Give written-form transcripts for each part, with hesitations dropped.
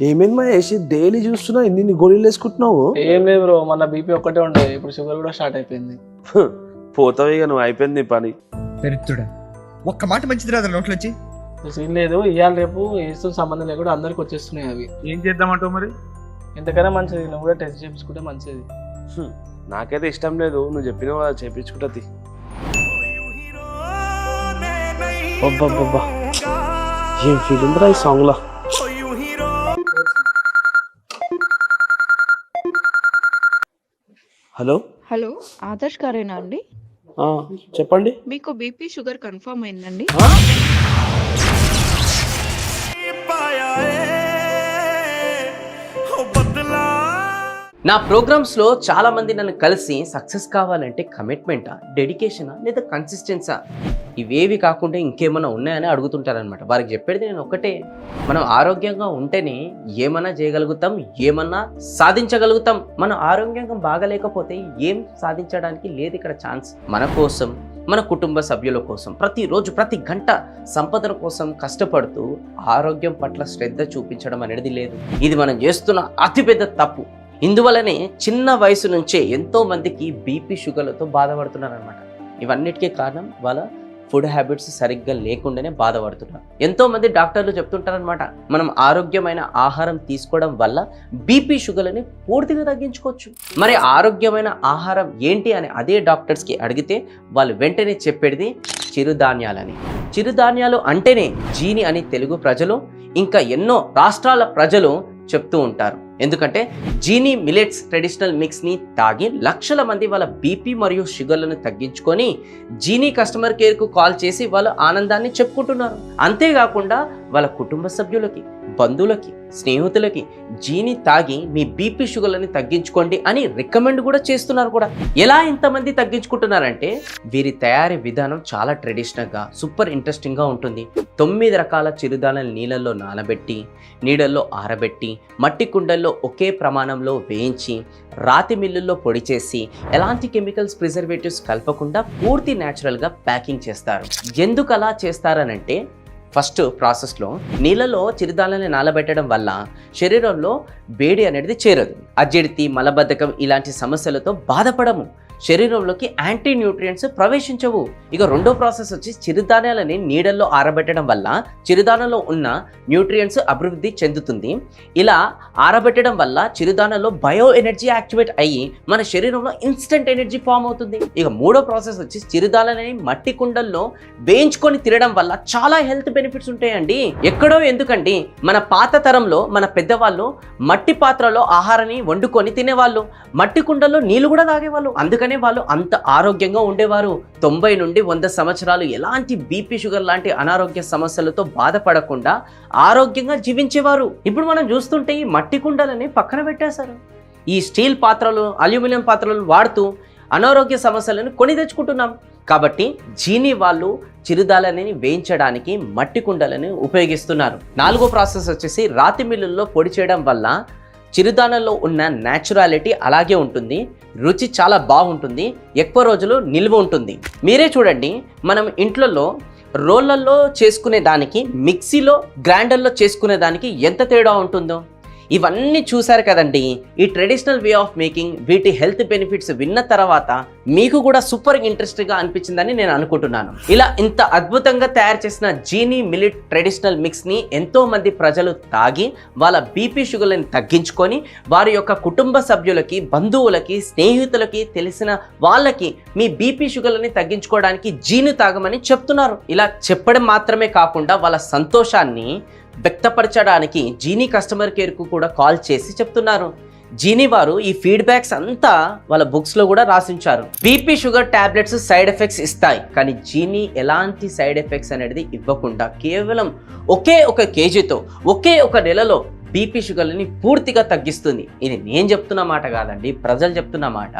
ఏమేమి మహేష్ డైలీ చూస్తున్నా ఇన్ని గోళీలు వేసుకుంటున్నావు? ఏం లేదు బ్రో, మన బీపీ ఒక్కటే ఉండే, ఇప్పుడు షుగర్ కూడా స్టార్ట్ అయిపోయింది. పోతావు ఇక నువ్వు, అయిపోయింది నీ పని. పెరుగుతుడా ఒక్క మాట మంచిది రాదు నోట్లోంచి. సీన్ లేదు, ఇవాళ రేపు ఏస్తూ సంబంధం లేకుండా అందరికి వచ్చేస్తున్నాయి అవి. ఏం చేద్దామంటావు మరి? ఎంతకైనా మంచిది, నువ్వు కూడా టెస్ట్ చేయించుకుంటే మంచిది. నాకైతే ఇష్టం లేదు, నువ్వు చెప్పిన చేపించుకుంటుంది. ఏం ఫీల్ ఉందిరా ఈ సాంగ్ లో. హలో హలో, ఆదర్శ్ గారేనా అండి? చెప్పండి. మీకు బీపీ షుగర్ కన్ఫర్మ్ అయిందండి. నా ప్రోగ్రామ్స్లో చాలామంది నన్ను కలిసి సక్సెస్ కావాలంటే కమిట్మెంటా, డెడికేషనా లేదా కన్సిస్టెన్సా, ఇవేవి కాకుండా ఇంకేమైనా ఉన్నాయని అడుగుతుంటారనమాట. వారికి చెప్పేది నేను ఒకటే, మనం ఆరోగ్యంగా ఉంటేనే ఏమన్నా చేయగలుగుతాం, ఏమన్నా సాధించగలుగుతాం. మనం ఆరోగ్యంగా బాగలేకపోతే ఏం సాధించడానికి లేదు ఇక్కడ ఛాన్స్. మన కోసం, మన కుటుంబ సభ్యుల కోసం ప్రతిరోజు ప్రతి గంట సంపదన కోసం కష్టపడుతూ ఆరోగ్యం పట్ల శ్రద్ధ చూపించడం అనేది లేదు. ఇది మనం చేస్తున్న అతిపెద్ద తప్పు. ఇందువల్లనే చిన్న వయసు నుంచే ఎంతో మందికి బీపీ షుగర్లతో బాధపడుతున్నారనమాట. ఇవన్నిటికీ కారణం వాళ్ళ ఫుడ్ హ్యాబిట్స్ సరిగ్గా లేకుండానే బాధపడుతున్నారు. ఎంతో మంది డాక్టర్లు చెప్తుంటారనమాట, మనం ఆరోగ్యమైన ఆహారం తీసుకోవడం వల్ల బీపీ షుగర్లని పూర్తిగా తగ్గించుకోవచ్చు. మరి ఆరోగ్యమైన ఆహారం ఏంటి అని అదే డాక్టర్స్కి అడిగితే వాళ్ళు వెంటనే చెప్పేది చిరుధాన్యాలని. చిరుధాన్యాలు అంటేనే జీని అని తెలుగు ప్రజలు, ఇంకా ఎన్నో రాష్ట్రాల ప్రజలు చెప్తూ ఉంటారు. ఎందుకంటే జీనీ మిలెట్స్ ట్రెడిషనల్ మిక్స్ని తాగి లక్షల మంది వాళ్ళ బీపీ మరియు షుగర్లను తగ్గించుకొని జీనీ కస్టమర్ కేర్కు కాల్ చేసి వాళ్ళ ఆనందాన్ని చెప్పుకుంటున్నారు. అంతేకాకుండా వాళ్ళ కుటుంబ సభ్యులకి, బంధువులకి, స్నేహితులకి జీనీ తాగి మీ బీపీ షుగర్లని తగ్గించుకోండి అని రికమెండ్ కూడా చేస్తున్నారు కూడా. ఎలా ఇంతమంది తగ్గించుకుంటున్నారంటే వీరి తయారీ విధానం చాలా ట్రెడిషనల్గా సూపర్ ఇంట్రెస్టింగ్గా ఉంటుంది. 9 రకాల చిరుధాన్యాలు నీళ్ళల్లో నానబెట్టి, నీడల్లో ఆరబెట్టి, మట్టి కుండల్లో ఒకే ప్రమాణంలో వేయించి, రాతి మిల్లుల్లో పొడి చేసి, ఎలాంటి కెమికల్స్, ప్రిజర్వేటివ్స్ కలపకుండా పూర్తి న్యాచురల్గా ప్యాకింగ్ చేస్తారు. ఎందుకు అలా చేస్తారనంటే, ఫస్ట్ ప్రాసెస్లో నీళ్ళలో చిరుధాన్యాన్ని నానబెట్టడం వల్ల శరీరంలో వేడి అనేది చేరదు. అజీర్తి, మలబద్ధకం ఇలాంటి సమస్యలతో బాధపడము. శరీరంలోకి యాంటీ న్యూట్రియంట్స్ ప్రవేశించవు. ఇక రెండో ప్రాసెస్ వచ్చి చిరుధాన్యాలని నీడల్లో ఆరబెట్టడం వల్ల చిరుధాన్యంలో ఉన్న న్యూట్రియంట్స్ అభివృద్ధి చెందుతుంది. ఇలా ఆరబెట్టడం వల్ల చిరుధాన్యంలో బయో ఎనర్జీ యాక్టివేట్ అయ్యి మన శరీరంలో ఇన్స్టెంట్ ఎనర్జీ ఫామ్ అవుతుంది. ఇక మూడో ప్రాసెస్ వచ్చి చిరుధాన్యాలని మట్టి కుండల్లో వేయించుకొని తినడం వల్ల చాలా హెల్త్ బెనిఫిట్స్ ఉంటాయండి. ఎక్కడో ఎందుకండి, మన పాత తరంలో మన పెద్దవాళ్ళు మట్టి పాత్రలో ఆహారాన్ని వండుకొని తినేవాళ్ళు, మట్టి కుండల్లో నీళ్లు కూడా తాగేవాళ్ళు. అందుకని వాళ్ళు అంత ఆరోగ్యంగా ఉండేవారు. 90 నుండి 100 సంవత్సరాలు ఎలాంటి బీపీ షుగర్ లాంటి అనారోగ్య సమస్యలతో బాధపడకుండా ఆరోగ్యంగా జీవించేవారు. ఇప్పుడు మనం చూస్తుంటే ఈ మట్టి కుండలని పక్కన పెట్టేశారు. ఈ స్టీల్ పాత్రలు, అల్యూమినియం పాత్రలు వాడుతూ అనారోగ్య సమస్యలను కొని తెచ్చుకుంటున్నాం. కాబట్టి జీనీ వాళ్ళు చిరుధాన్యాన్ని వేయించడానికి మట్టి కుండలని ఉపయోగిస్తున్నారు. 4వ ప్రాసెస్ వచ్చేసి రాతి మిల్లుల్లో పొడి చేయడం వల్ల చిరుధాన్యాల్లో ఉన్న న్యాచురాలిటీ అలాగే ఉంటుంది, రుచి చాలా బాగుంటుంది, ఎక్కువ రోజులు నిల్వ ఉంటుంది. మీరే చూడండి, మనం ఇంట్లలో రోళ్ళల్లో చేసుకునే దానికి, మిక్సీలో గ్రైండర్లో చేసుకునే దానికి ఎంత తేడా ఉంటుందో ఇవన్నీ చూశారు కదండి. ఈ ట్రెడిషనల్ వే ఆఫ్ మేకింగ్, వీటి హెల్త్ బెనిఫిట్స్ విన్న తర్వాత మీకు కూడా సూపర్ ఇంట్రెస్టింగ్గా అనిపించిందని నేను అనుకుంటున్నాను. ఇలా ఇంత అద్భుతంగా తయారు చేసిన జీనీ మిల్లెట్ ట్రెడిషనల్ మిక్స్ని ఎంతో మంది ప్రజలు తాగి వాళ్ళ బీపీ షుగర్లను తగ్గించుకొని వారి యొక్క కుటుంబ సభ్యులకి, బంధువులకి, స్నేహితులకి, తెలిసిన వాళ్ళకి మీ బీపీ షుగర్లని తగ్గించుకోవడానికి జీని తాగమని చెప్తున్నారు. ఇలా చెప్పడం మాత్రమే కాకుండా వాళ్ళ సంతోషాన్ని వ్యక్తపరచడానికి జీనీ కస్టమర్ కేర్కు కూడా కాల్ చేసి చెప్తున్నారు. జీనీ వారు ఈ ఫీడ్బ్యాక్స్ అంతా వాళ్ళ బుక్స్లో కూడా రాసించారు. BP sugar tablets side effects ఇస్తాయి, కానీ జీనీ ఎలాంటి సైడ్ ఎఫెక్ట్స్ అనేది ఇవ్వకుండా కేవలం ఒకే ఒక కేజీతో ఒకే ఒక నెలలో బీపీ షుగర్లని పూర్తిగా తగ్గిస్తుంది. ఇది నేను చెప్తున్న మాట కాదండి, ప్రజలు చెప్తున్న మాట.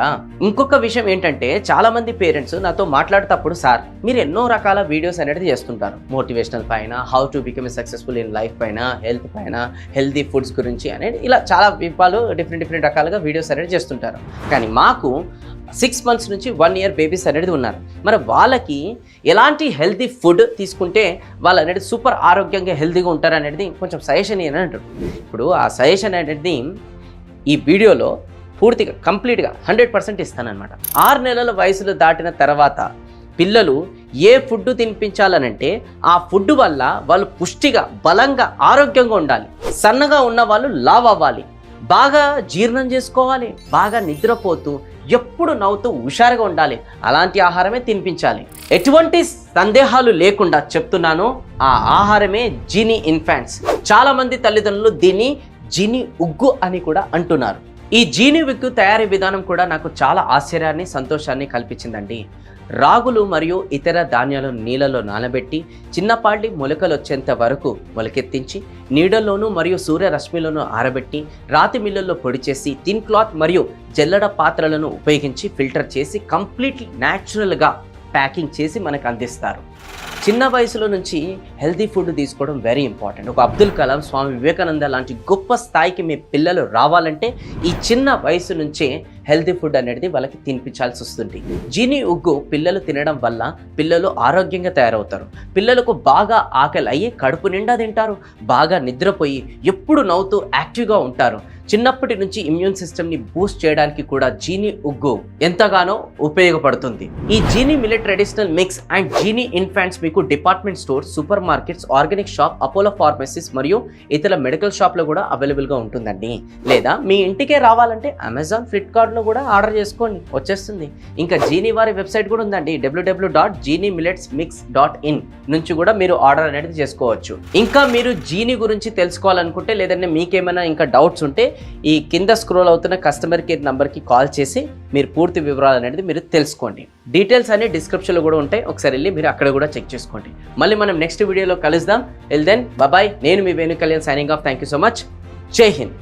ఇంకొక విషయం ఏంటంటే, చాలా మంది పేరెంట్స్ నాతో మాట్లాడేటప్పుడు, సార్ మీరు ఎన్నో రకాల వీడియోస్ అనేది చేస్తుంటారు, మోటివేషనల్ పైన, how to become successful in life పైన, హెల్త్ పైన, హెల్తీ ఫుడ్స్ గురించి అనేది ఇలా చాలా విషయాలు డిఫరెంట్ రకాలుగా వీడియోస్ అనేది చేస్తుంటారు. కానీ మాకు 6 months నుంచి 1 year బేబీస్ అనేది ఉన్నారు. మరి వాళ్ళకి ఎలాంటి హెల్తీ ఫుడ్ తీసుకుంటే వాళ్ళు అనేది సూపర్ ఆరోగ్యంగా హెల్తీగా ఉంటారు అనేది కొంచెం సజెషన్ అని అంటారు. ఇప్పుడు ఆ సజెషన్ అనేది ఈ వీడియోలో పూర్తిగా కంప్లీట్గా 100% ఇస్తానన్నమాట. 6 నెలల వయసులో దాటిన తర్వాత పిల్లలు ఏ ఫుడ్ తినిపించాలనంటే ఆ ఫుడ్ వల్ల వాళ్ళు పుష్టిగా బలంగా ఆరోగ్యంగా ఉండాలి. సన్నగా ఉన్న వాళ్ళు లావ్ అవ్వాలి, బాగా జీర్ణం చేసుకోవాలి, బాగా నిద్రపోతూ ఎప్పుడు నవ్వుతూ హుషారుగా ఉండాలి. అలాంటి ఆహారమే తినిపించాలి. ఎటువంటి సందేహాలు లేకుండా చెప్తున్నాను, ఆ ఆహారమే జీనీ ఇన్ఫాంట్స్. చాలామంది తల్లిదండ్రులు దీన్ని జీనీ ఉగ్గు అని కూడా అంటున్నారు. ఈ జీనీ ఉగ్గు తయారీ విధానం కూడా నాకు చాలా ఆశ్చర్యాన్ని సంతోషాన్ని కల్పించిందండి. రాగులు మరియు ఇతర ధాన్యాలను నీళ్ళలో నానబెట్టి చిన్నపాటి మొలకలు వచ్చేంత వరకు మొలకెత్తించి నీడల్లోనూ మరియు సూర్యరశ్మిలోనూ ఆరబెట్టి రాతి మిల్లుల్లో పొడి చేసి థిన్ క్లాత్ మరియు జల్లెడ పాత్రలను ఉపయోగించి ఫిల్టర్ చేసి కంప్లీట్లీ న్యాచురల్గా ప్యాకింగ్ చేసి మనకు అందిస్తారు. చిన్న వయసులో నుంచి హెల్తీ ఫుడ్ తీసుకోవడం వెరీ ఇంపార్టెంట్. ఒక అబ్దుల్ కలాం, స్వామి వివేకానంద లాంటి గొప్ప స్థాయికి మీ పిల్లలు రావాలంటే ఈ చిన్న వయసు నుంచే హెల్తీ ఫుడ్ అనేది వాళ్ళకి తినిపించాల్సి వస్తుంది. జీనీ ఉగ్గు పిల్లలు తినడం వల్ల పిల్లలు ఆరోగ్యంగా తయారవుతారు. పిల్లలకు బాగా ఆకలి అయ్యి కడుపు నిండా తింటారు, బాగా నిద్రపోయి ఎప్పుడు నవ్వుతూ యాక్టివ్గా ఉంటారు. చిన్నప్పటి నుంచి ఇమ్యూన్ సిస్టమ్ని బూస్ట్ చేయడానికి కూడా జీనీ ఉగ్గు ఎంతగానో ఉపయోగపడుతుంది. ఈ Jeeni millet traditional mix and Jeeni infants మీకు department store, super markets, organic shop, Apollo pharmacies మరియు ఇతర మెడికల్ షాప్లో కూడా అవైలబుల్గా ఉంటుందండి. లేదా మీ ఇంటికే రావాలంటే అమెజాన్, ఫ్లిప్కార్ట్లో కూడా ఆర్డర్ చేసుకోండి, వచ్చేస్తుంది. ఇంకా జీనీ వారి వెబ్సైట్ కూడా ఉందండి, www.geniemilletsmix.in నుంచి కూడా మీరు ఆర్డర్ అనేది చేసుకోవచ్చు. ఇంకా మీరు జీనీ గురించి తెలుసుకోవాలనుకుంటే లేదంటే మీకేమైనా ఇంకా డౌట్స్ ఉంటే ఈ కింద స్క్రోల్ అవుతున్న కస్టమర్ కేర్ నంబర్కి కాల్ చేసి మీరు పూర్తి వివరాలు అనేది మీరు తెలుసుకోండి. డీటెయిల్స్ అన్ని డిస్క్రిప్షన్లో కూడా ఉంటాయి, ఒకసారి వెళ్ళి మీరు అక్కడ కూడా చెక్ చేసుకోండి. మళ్ళీ మనం నెక్స్ట్ వీడియోలో కలుద్దాం. Then bye. నేను మీ Venu Kalyan signing off. Thank you so much. Jai Hind.